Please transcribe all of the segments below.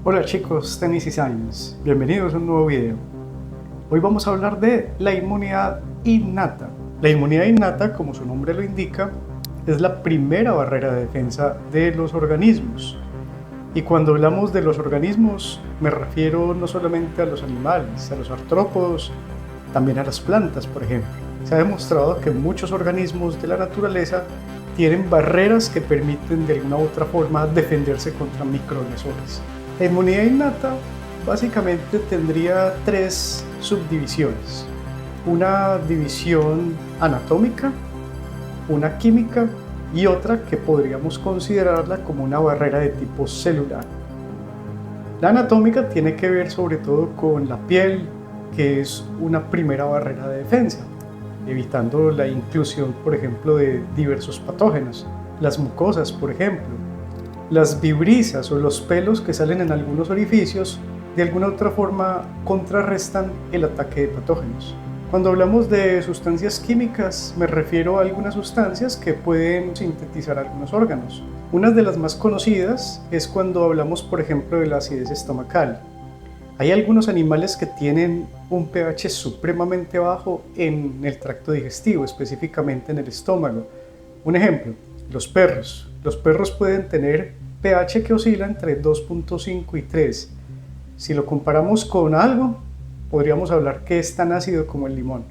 Hola chicos, Tennis y Science, bienvenidos a un nuevo video. Hoy vamos a hablar de la inmunidad innata. La inmunidad innata, como su nombre lo indica, es la primera barrera de defensa de los organismos. Y cuando hablamos de los organismos, me refiero no solamente a los animales, a los artrópodos, también a las plantas, por ejemplo. Se ha demostrado que muchos organismos de la naturaleza tienen barreras que permiten de alguna u otra forma defenderse contra microagresores. La inmunidad innata básicamente tendría tres subdivisiones: una división anatómica, una química y otra que podríamos considerarla como una barrera de tipo celular. La anatómica tiene que ver sobre todo con la piel, que es una primera barrera de defensa, evitando la inclusión, por ejemplo, de diversos patógenos. Las mucosas, por ejemplo. Las vibrisas o los pelos que salen en algunos orificios de alguna otra forma contrarrestan el ataque de patógenos. Cuando hablamos de sustancias químicas me refiero a algunas sustancias que pueden sintetizar algunos órganos. Una de las más conocidas es cuando hablamos, por ejemplo, de la acidez estomacal. Hay algunos animales que tienen un pH supremamente bajo en el tracto digestivo, específicamente en el estómago. Un ejemplo, los perros. Los perros pueden tener pH que oscila entre 2.5 y 3. Si lo comparamos con algo, podríamos hablar que es tan ácido como el limón.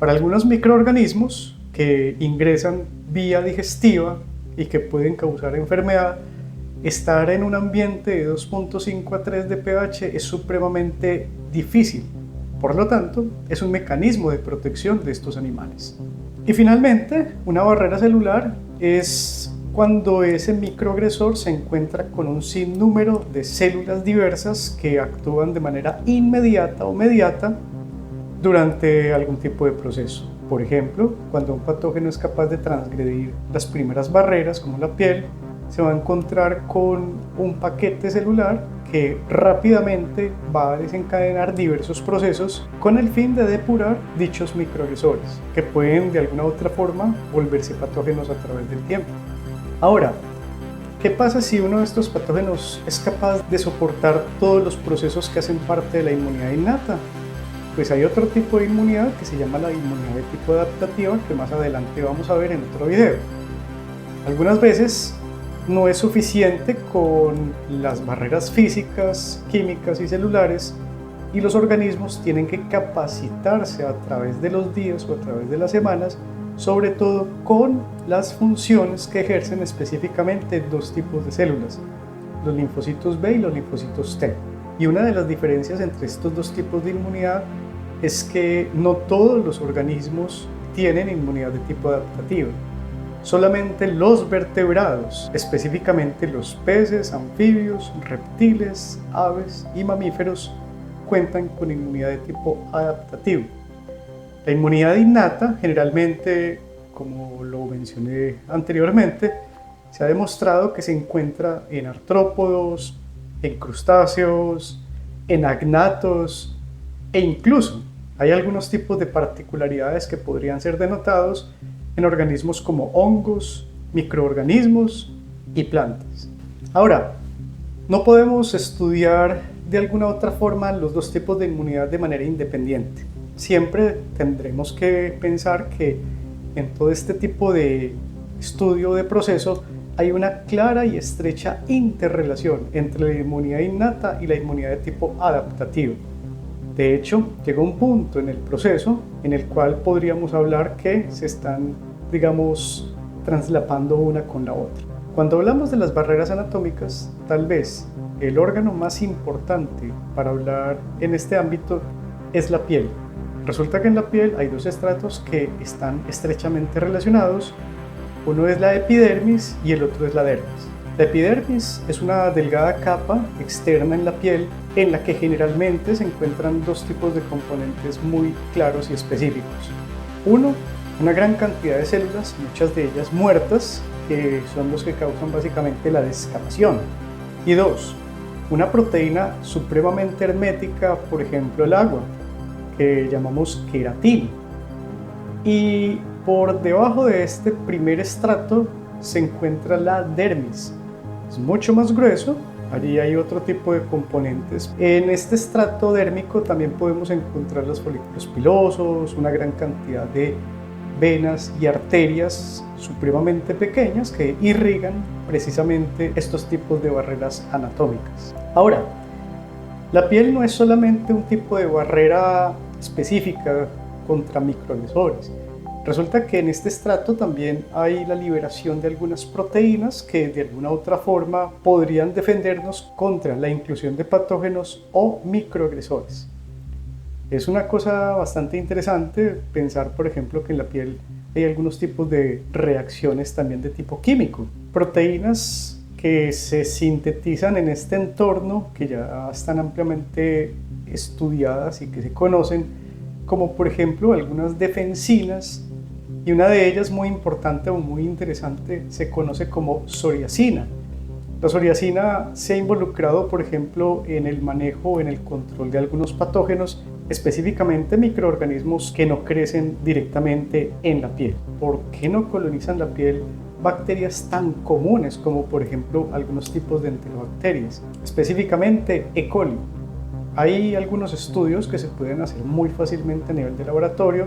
Para algunos microorganismos que ingresan vía digestiva y que pueden causar enfermedad, estar en un ambiente de 2.5 a 3 de pH es supremamente difícil. Por lo tanto, es un mecanismo de protección de estos animales. Y finalmente, una barrera celular es cuando ese microagresor se encuentra con un sinnúmero de células diversas que actúan de manera inmediata o mediata durante algún tipo de proceso. Por ejemplo, cuando un patógeno es capaz de transgredir las primeras barreras, como la piel, se va a encontrar con un paquete celular que rápidamente va a desencadenar diversos procesos con el fin de depurar dichos microagresores, que pueden de alguna u otra forma volverse patógenos a través del tiempo. Ahora, ¿qué pasa si uno de estos patógenos es capaz de soportar todos los procesos que hacen parte de la inmunidad innata? Pues hay otro tipo de inmunidad que se llama la inmunidad de tipo adaptativa, que más adelante vamos a ver en otro video. Algunas veces no es suficiente con las barreras físicas, químicas y celulares, y los organismos tienen que capacitarse a través de los días o a través de las semanas, sobre todo con las funciones que ejercen específicamente dos tipos de células, los linfocitos B y los linfocitos T. Y una de las diferencias entre estos dos tipos de inmunidad es que no todos los organismos tienen inmunidad de tipo adaptativa. Solamente los vertebrados, específicamente los peces, anfibios, reptiles, aves y mamíferos, cuentan con inmunidad de tipo adaptativo. La inmunidad innata, generalmente, como lo mencioné anteriormente, se ha demostrado que se encuentra en artrópodos, en crustáceos, en agnatos e incluso hay algunos tipos de particularidades que podrían ser denotados en organismos como hongos, microorganismos y plantas. Ahora, no podemos estudiar de alguna otra forma los dos tipos de inmunidad de manera independiente. Siempre tendremos que pensar que en todo este tipo de estudio de proceso hay una clara y estrecha interrelación entre la inmunidad innata y la inmunidad de tipo adaptativo. De hecho, llega un punto en el proceso en el cual podríamos hablar que se están, digamos, traslapando una con la otra. Cuando hablamos de las barreras anatómicas, tal vez el órgano más importante para hablar en este ámbito es la piel. Resulta que en la piel hay dos estratos que están estrechamente relacionados. Uno es la epidermis y el otro es la dermis. La epidermis es una delgada capa externa en la piel en la que generalmente se encuentran dos tipos de componentes muy claros y específicos. Uno, una gran cantidad de células, muchas de ellas muertas, que son los que causan básicamente la descamación. Y dos, una proteína supremamente hermética, por ejemplo el agua, que llamamos queratina. Y por debajo de este primer estrato se encuentra la dermis. Es mucho más grueso Allí hay otro tipo de componentes. En este estrato dérmico también podemos encontrar los folículos pilosos, una gran cantidad de venas y arterias supremamente pequeñas que irrigan precisamente estos tipos de barreras anatómicas. Ahora, la piel no es solamente un tipo de barrera específica contra microagresores. Resulta que en este estrato también hay la liberación de algunas proteínas que de alguna u otra forma podrían defendernos contra la inclusión de patógenos o microagresores. Es una cosa bastante interesante pensar, por ejemplo, que en la piel hay algunos tipos de reacciones también de tipo químico. Proteínas que se sintetizan en este entorno, que ya están ampliamente estudiadas y que se conocen, como por ejemplo algunas defensinas, y una de ellas muy importante o muy interesante se conoce como psoriacina. La psoriacina se ha involucrado, por ejemplo, en el manejo o en el control de algunos patógenos, específicamente microorganismos que no crecen directamente en la piel. ¿Por qué no colonizan la piel bacterias tan comunes como, por ejemplo, algunos tipos de enterobacterias? Específicamente E. coli. Hay algunos estudios que se pueden hacer muy fácilmente a nivel de laboratorio,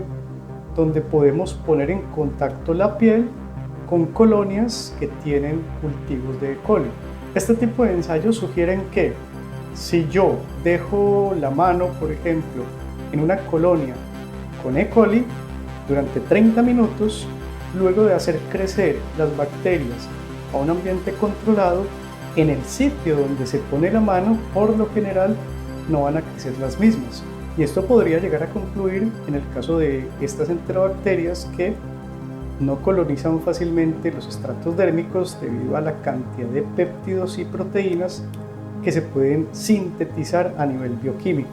donde podemos poner en contacto la piel con colonias que tienen cultivos de E. coli. Este tipo de ensayos sugieren que si yo dejo la mano, por ejemplo, en una colonia con E. coli durante 30 minutos, luego de hacer crecer las bacterias a un ambiente controlado, en el sitio donde se pone la mano, por lo general, no van a crecer las mismas. Y esto podría llegar a concluir en el caso de estas enterobacterias que no colonizan fácilmente los estratos dérmicos debido a la cantidad de péptidos y proteínas que se pueden sintetizar a nivel bioquímico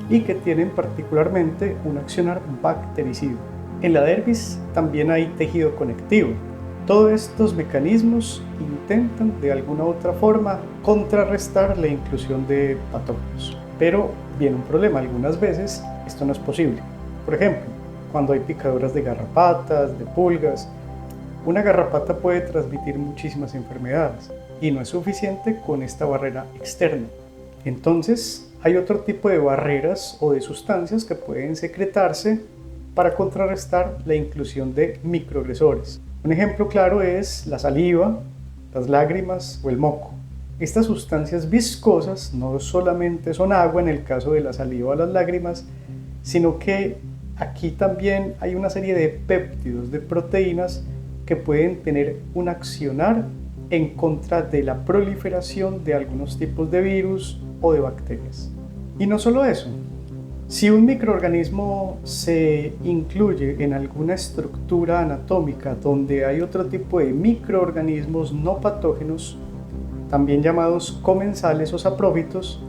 y que tienen particularmente un accionar bactericida. En la dermis también hay tejido conectivo. Todos estos mecanismos intentan de alguna u otra forma contrarrestar la inclusión de patógenos. Pero viene un problema, algunas veces esto no es posible. Por ejemplo, cuando hay picaduras de garrapatas, de pulgas, una garrapata puede transmitir muchísimas enfermedades y no es suficiente con esta barrera externa. Entonces, hay otro tipo de barreras o de sustancias que pueden secretarse para contrarrestar la inclusión de microagresores. Un ejemplo claro es la saliva, las lágrimas o el moco. Estas sustancias viscosas no solamente son agua en el caso de la saliva o las lágrimas, sino que aquí también hay una serie de péptidos, de proteínas que pueden tener un accionar en contra de la proliferación de algunos tipos de virus o de bacterias. Y no solo eso, si un microorganismo se incluye en alguna estructura anatómica donde hay otro tipo de microorganismos no patógenos, también llamados comensales o saprófitos,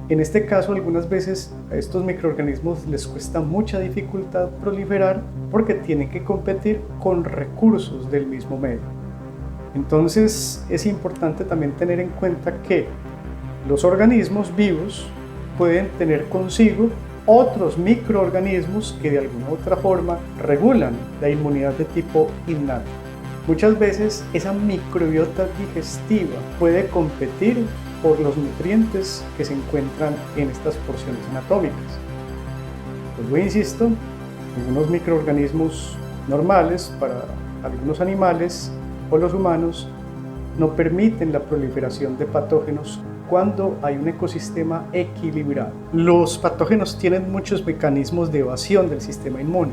en este caso algunas veces a estos microorganismos les cuesta mucha dificultad proliferar porque tienen que competir con recursos del mismo medio. Entonces es importante también tener en cuenta que los organismos vivos pueden tener consigo otros microorganismos que de alguna u otra forma regulan la inmunidad de tipo innato. Muchas veces esa microbiota digestiva puede competir por los nutrientes que se encuentran en estas porciones anatómicas. Pues yo insisto, algunos microorganismos normales para algunos animales o los humanos no permiten la proliferación de patógenos cuando hay un ecosistema equilibrado. Los patógenos tienen muchos mecanismos de evasión del sistema inmune.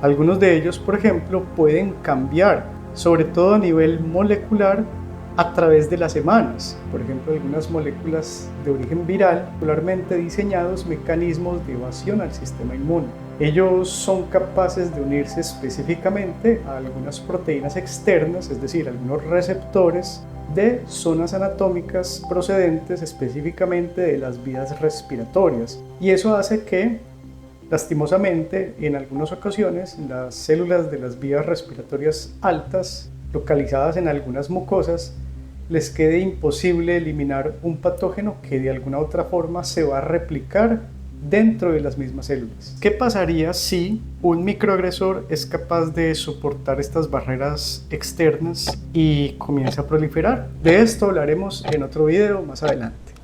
Algunos de ellos, por ejemplo, pueden cambiar, sobre todo a nivel molecular, a través de las semanas. Por ejemplo, algunas moléculas de origen viral, particularmente diseñados mecanismos de evasión al sistema inmune. Ellos son capaces de unirse específicamente a algunas proteínas externas, es decir, algunos receptores de zonas anatómicas procedentes específicamente de las vías respiratorias. Y eso hace que, lastimosamente, en algunas ocasiones, las células de las vías respiratorias altas, localizadas en algunas mucosas, les quede imposible eliminar un patógeno que de alguna otra forma se va a replicar dentro de las mismas células. ¿Qué pasaría si un microagresor es capaz de soportar estas barreras externas y comienza a proliferar? De esto hablaremos en otro video más adelante.